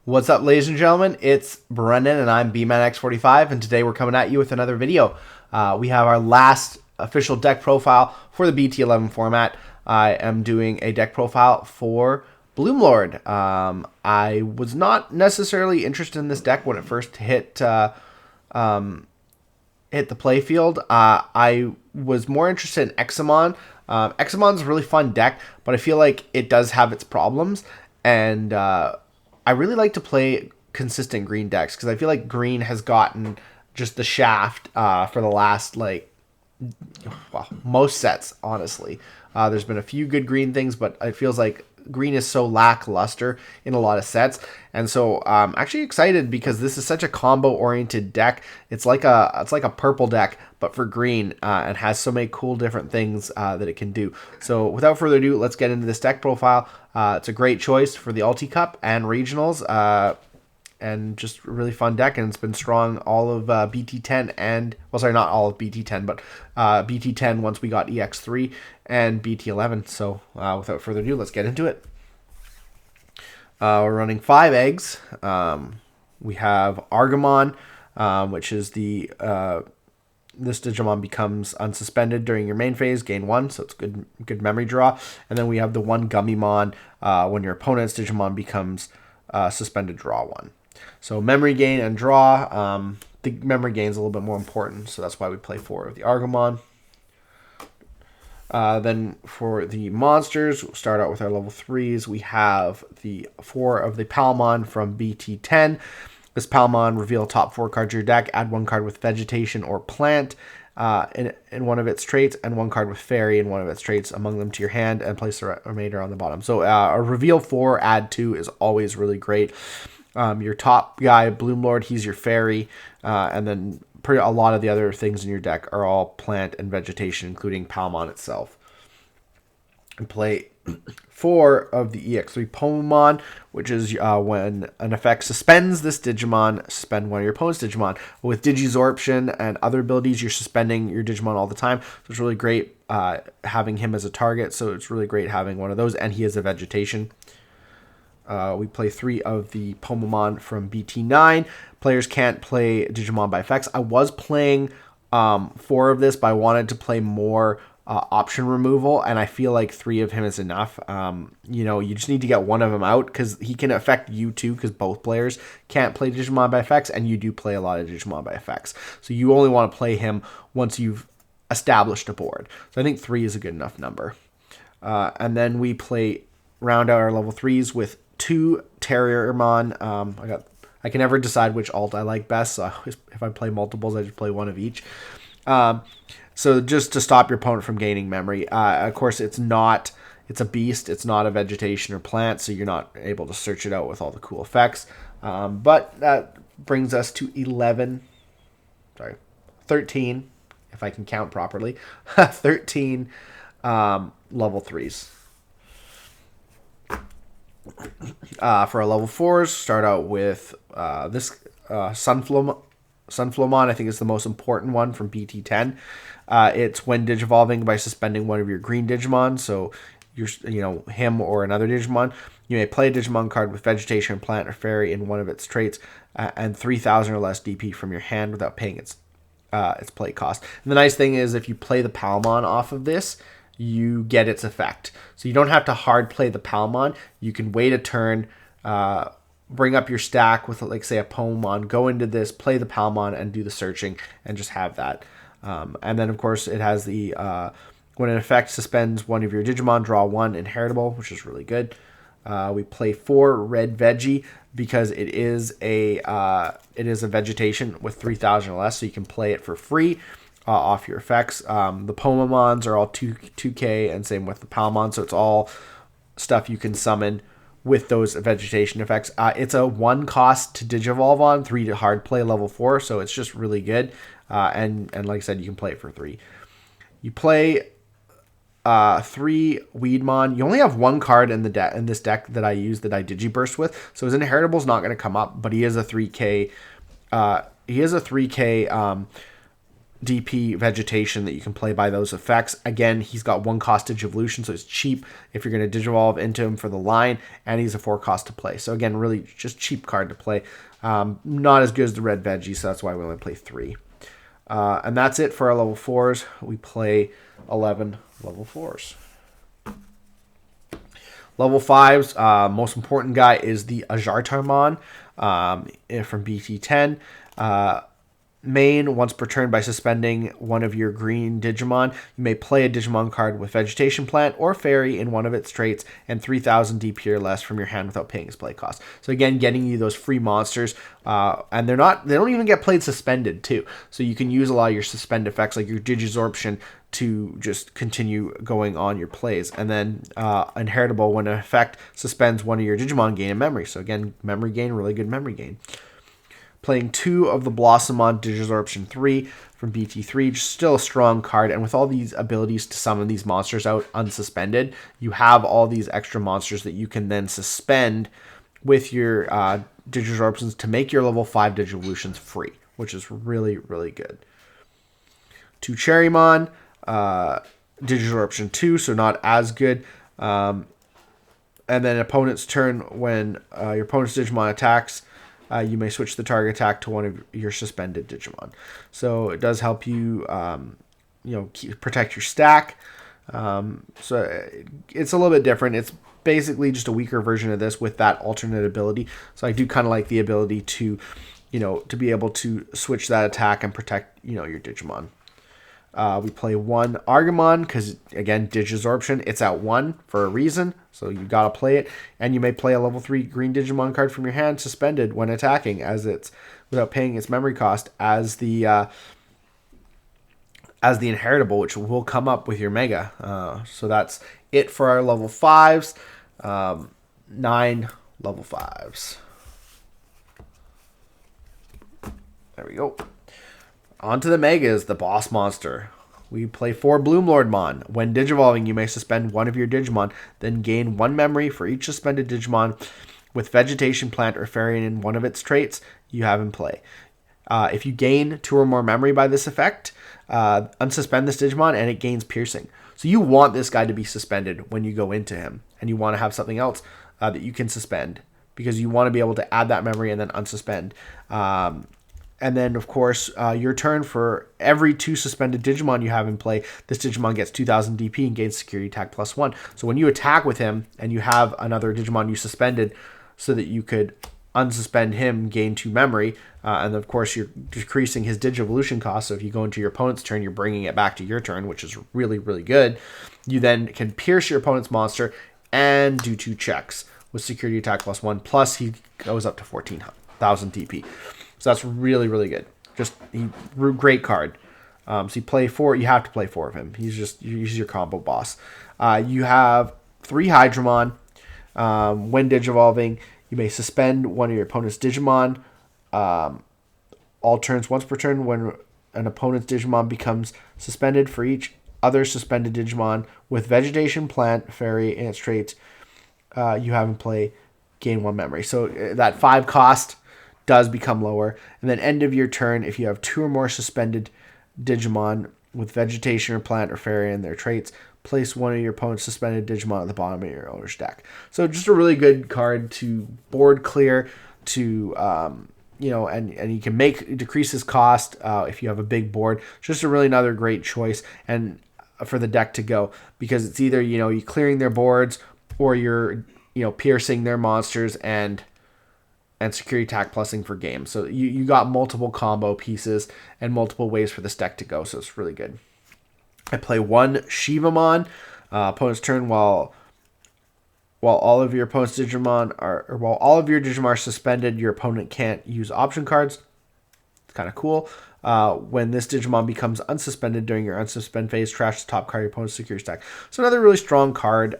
What's up, ladies and gentlemen? It's Brendan, and I'm BManX45, and today we're coming at you with another video. We have our last official deck profile for the BT11 format. I am doing a deck profile for BloomLord. I was not necessarily interested in this deck when it first hit the playfield. I was more interested in Examon. Examon's a really fun deck, but I feel like it does have its problems, and I really like to play consistent green decks because I feel like green has gotten just the shaft for the last, most sets, honestly. There's been a few good green things, but it feels like green is so lackluster in a lot of sets. And so I'm actually excited because this is such a combo-oriented deck. It's like a purple deck, but for green, and has so many cool different things that it can do. So without further ado, let's get into this deck profile. It's a great choice for the Ulti Cup and Regionals, and just a really fun deck, and it's been strong all of BT10 and, well, sorry, not all of BT10, but BT10 once we got EX3 and BT11. So without further ado, let's get into it. We're running 5 eggs. We have Argamon, which is the this Digimon becomes unsuspended during your main phase, gain 1, so it's good memory draw. And then we have the 1 Gummymon, when your opponent's Digimon becomes suspended, draw 1. So memory gain and draw. The memory gain is a little bit more important, so that's why we play 4 of the Argamon. Then for the monsters, we'll start out with our level 3s. We have the 4 of the Palmon from BT10. This Palmon, reveal top 4 cards of your deck, add 1 card with vegetation or plant in one of its traits, and 1 card with fairy in one of its traits among them to your hand, and place the remainder on the bottom. So a reveal 4, add 2 is always really great. Your top guy, BloomLord, he's your fairy, and then a lot of the other things in your deck are all plant and vegetation, including Palmon itself. And play 4 of the EX3 Pomamon, which is when an effect suspends this Digimon, suspend one of your opponent's Digimon. With Digizorption and other abilities, you're suspending your Digimon all the time. So it's really great having him as a target. So it's really great having one of those, and he has a vegetation. We play 3 of the Pomamon from BT9. Players can't play Digimon by effects. I was playing 4 of this, but I wanted to play more option removal, and I feel like 3 of him is enough. You just need to get 1 of them out because he can affect you too, because both players can't play Digimon by effects, and you do play a lot of Digimon by effects. So you only want to play him once you've established a board. So I think 3 is a good enough number. And then we round out our level 3s with 2 Terriermon. I can never decide which alt I like best, so if I play multiples, I just play 1 of each. So just to stop your opponent from gaining memory. Of course, it's a beast. It's not a vegetation or plant, so you're not able to search it out with all the cool effects. But that brings us to 13, if I can count properly. 13 level 3s. For our level 4s, start out with this Sunflowmon. I think is the most important one from BT10. It's when digivolving by suspending one of your green Digimon, so him or another Digimon. You may play a Digimon card with vegetation, plant, or fairy in one of its traits, and 3,000 or less DP from your hand without paying its play cost. And the nice thing is, if you play the Palmon off of this, you get its effect. So you don't have to hard play the Palmon. You can wait a turn, bring up your stack with, say, a Pomon, go into this, play the Palmon, and do the searching, and just have that. And then, of course, it has the when an effect suspends one of your Digimon, draw 1 inheritable, which is really good. We play 4 red veggie because it is a vegetation with 3,000 or less, so you can play it for free off your effects. The Pomamons are all 2K, and same with the Palmon, so it's all stuff you can summon with those vegetation effects. It's a 1 cost to Digivolve on, 3 to hard play level 4, so it's just really good. And like I said, you can play it for 3. You play 3 Weedmon. You only have 1 card in this deck that I use that I Digi-Burst with, so his inheritable is not going to come up, but he is a 3K. DP vegetation that you can play by those effects. Again, he's got 1 cost Digivolution, so it's cheap if you're going to Digivolve into him for the line, and he's a 4 cost to play. So again, really just cheap card to play. Not as good as the red veggie, so that's why we only play 3. And that's it for our level 4s. We play 11 level 4s. Level 5s, most important guy is the Ajartarmon from BT10. Main, once per turn by suspending one of your green Digimon, you may play a Digimon card with Vegetation Plant or Fairy in one of its traits and 3,000 DP or less from your hand without paying its play cost. So again, getting you those free monsters, and they don't even get played suspended too. So you can use a lot of your suspend effects like your Digisorption to just continue going on your plays. And then Inheritable, when an effect suspends one of your Digimon, gain a memory. So again, memory gain, really good memory gain. Playing 2 of the Blossomon Digisorption 3 from BT3, just still a strong card. And with all these abilities to summon these monsters out unsuspended, you have all these extra monsters that you can then suspend with your Digisorptions to make your level 5 Digivolutions free, which is really, really good. 2 Cherrymon, Digisorption 2, so not as good. And then opponent's turn, when your opponent's Digimon attacks, you may switch the target attack to one of your suspended Digimon. So it does help you, protect your stack. So it's a little bit different. It's basically just a weaker version of this with that alternate ability. So I do kind of like the ability to, to be able to switch that attack and protect, your Digimon. We play 1 Argamon because, again, Digisorption, it's at 1 for a reason, so you got to play it. And you may play a level 3 green Digimon card from your hand suspended when attacking, as it's without paying its memory cost as the Inheritable, which will come up with your Mega. So that's it for our level 5s. 9 level 5s. There we go. On to the Megas, the boss monster. We play 4 BloomLordmon. When Digivolving, you may suspend one of your Digimon, then gain 1 memory for each suspended Digimon with Vegetation Plant or Fairy in one of its traits you have in play. If you gain 2 or more memory by this effect, unsuspend this Digimon and it gains Piercing. So you want this guy to be suspended when you go into him, and you want to have something else that you can suspend, because you want to be able to add that memory and then unsuspend. And then, of course, your turn, for every 2 suspended Digimon you have in play, this Digimon gets 2,000 DP and gains Security Attack +1. So when you attack with him and you have another Digimon you suspended so that you could unsuspend him, gain 2 memory, and of course you're decreasing his Digivolution cost. So if you go into your opponent's turn, you're bringing it back to your turn, which is really, really good. You then can pierce your opponent's monster and do 2 checks with Security Attack +1, plus he goes up to 14,000 DP. So that's really, really good. Great card. So you play 4. You have to play 4 of him. He's your combo boss. You have 3 Hydramon. When Digivolving, you may suspend one of your opponent's Digimon. All turns, once per turn, when an opponent's Digimon becomes suspended, for each other suspended Digimon with Vegetation Plant Fairy in its traits you have in play, gain 1 memory. So that 5 cost does become lower. And then end of your turn, if you have 2 or more suspended Digimon with Vegetation or Plant or Fairy in their traits, place one of your opponent's suspended Digimon at the bottom of your owner's deck. So just a really good card to board clear, to and you can decrease his cost if you have a big board. Just a really another great choice and for the deck to go, because it's either you clearing their boards, or you're piercing their monsters and Security Attack plussing for games. So you got multiple combo pieces and multiple ways for this deck to go, so it's really good. I play 1 Shivamon. Opponent's turn, while all of your opponent's Digimon are suspended, your opponent can't use option cards. It's kind of cool. When this Digimon becomes unsuspended during your unsuspend phase, trash the top card of your opponent's security stack. So another really strong card.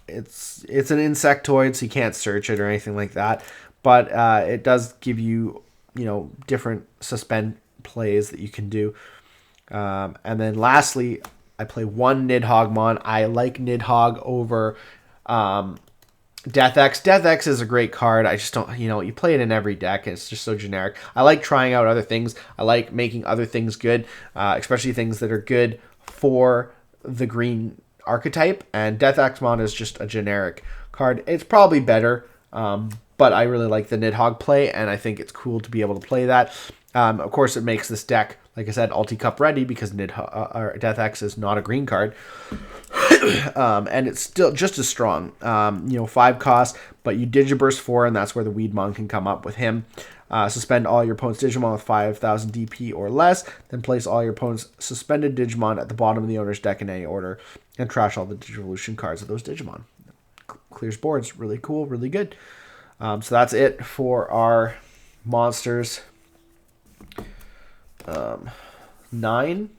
It's an insectoid, so you can't search it or anything like that. But it does give you, different suspend plays that you can do. And then lastly, I play 1 Nidhoggmon. I like Nidhogg over Death X. Death X is a great card. I just don't, you play it in every deck, and it's just so generic. I like trying out other things. I like making other things good, especially things that are good for the green archetype. And Death Axmon is just a generic card. It's probably better, but I really like the Nidhogg play, and I think it's cool to be able to play that. Of course, it makes this deck, like I said, Ulti-Cup ready because Death X is not a green card. And it's still just as strong. 5 cost, but you Digi-Burst 4, and that's where the Weedmon can come up with him. Suspend all your opponent's Digimon with 5,000 DP or less, then place all your opponent's suspended Digimon at the bottom of the owner's deck in any order, and trash all the Digivolution cards of those Digimon. Clears boards. Really cool, really good. So that's it for our monsters. 9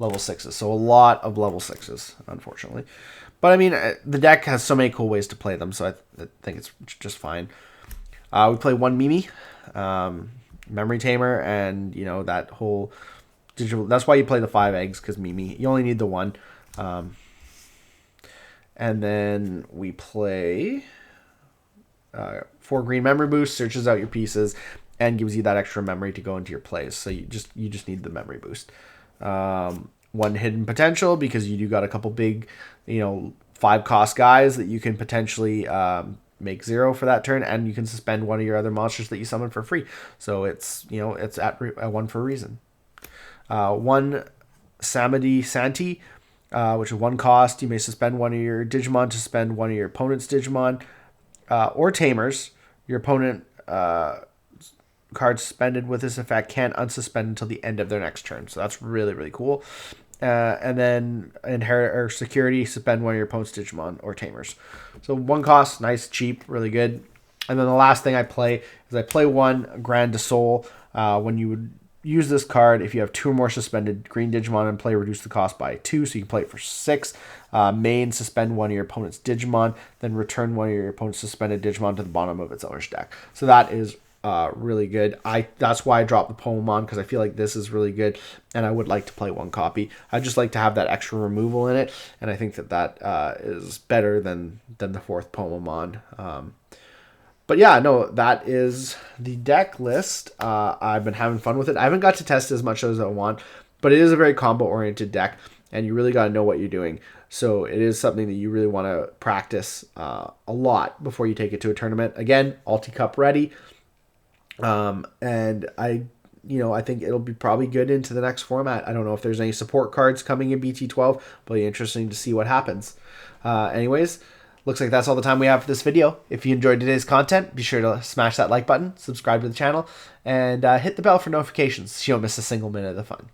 level 6s. So a lot of level 6s, unfortunately. But I mean, the deck has so many cool ways to play them, so I think it's just fine. We play one Mimi, Memory Tamer, and that whole digital. That's why you play the 5 eggs, because Mimi, you only need the 1. And then we play 4 green memory boost, searches out your pieces, and gives you that extra memory to go into your plays. So you just need the memory boost. 1 hidden potential, because you do got a couple big, 5 cost guys that you can potentially make 0 for that turn, and you can suspend one of your other monsters that you summon for free. So it's it's at 1 for a reason. 1 Samadhi Santi, which is 1 cost. You may suspend one of your Digimon to suspend one of your opponent's Digimon or Tamers. Your opponent card suspended with this effect can't unsuspend until the end of their next turn. So that's really, really cool. And then inherit or security, suspend one of your opponent's Digimon or Tamers. So 1 cost, nice, cheap, really good. And then the last thing I play is I play 1 Grand de Soul. When you would use this card, if you have 2 or more suspended green Digimon in play, reduce the cost by 2, so you can play it for 6. Main, suspend one of your opponent's Digimon, then return one of your opponent's suspended Digimon to the bottom of its owner's deck. So that is really good. That's why I dropped the Pomamon, because I feel like this is really good, and I would like to play 1 copy. I just like to have that extra removal in it, and I think that is better than the 4th Pomamon. But yeah, no, that is the deck list. I've been having fun with it. I haven't got to test as much as I want, but it is a very combo-oriented deck, and you really got to know what you're doing. So it is something that you really want to practice a lot before you take it to a tournament. Again, Ulti-Cup ready. And I think it'll be probably good into the next format. I don't know if there's any support cards coming in BT12, but it'll be interesting to see what happens. Anyways, looks like that's all the time we have for this video. If you enjoyed today's content, be sure to smash that like button, subscribe to the channel, and hit the bell for notifications so you don't miss a single minute of the fun.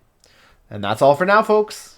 And that's all for now, folks.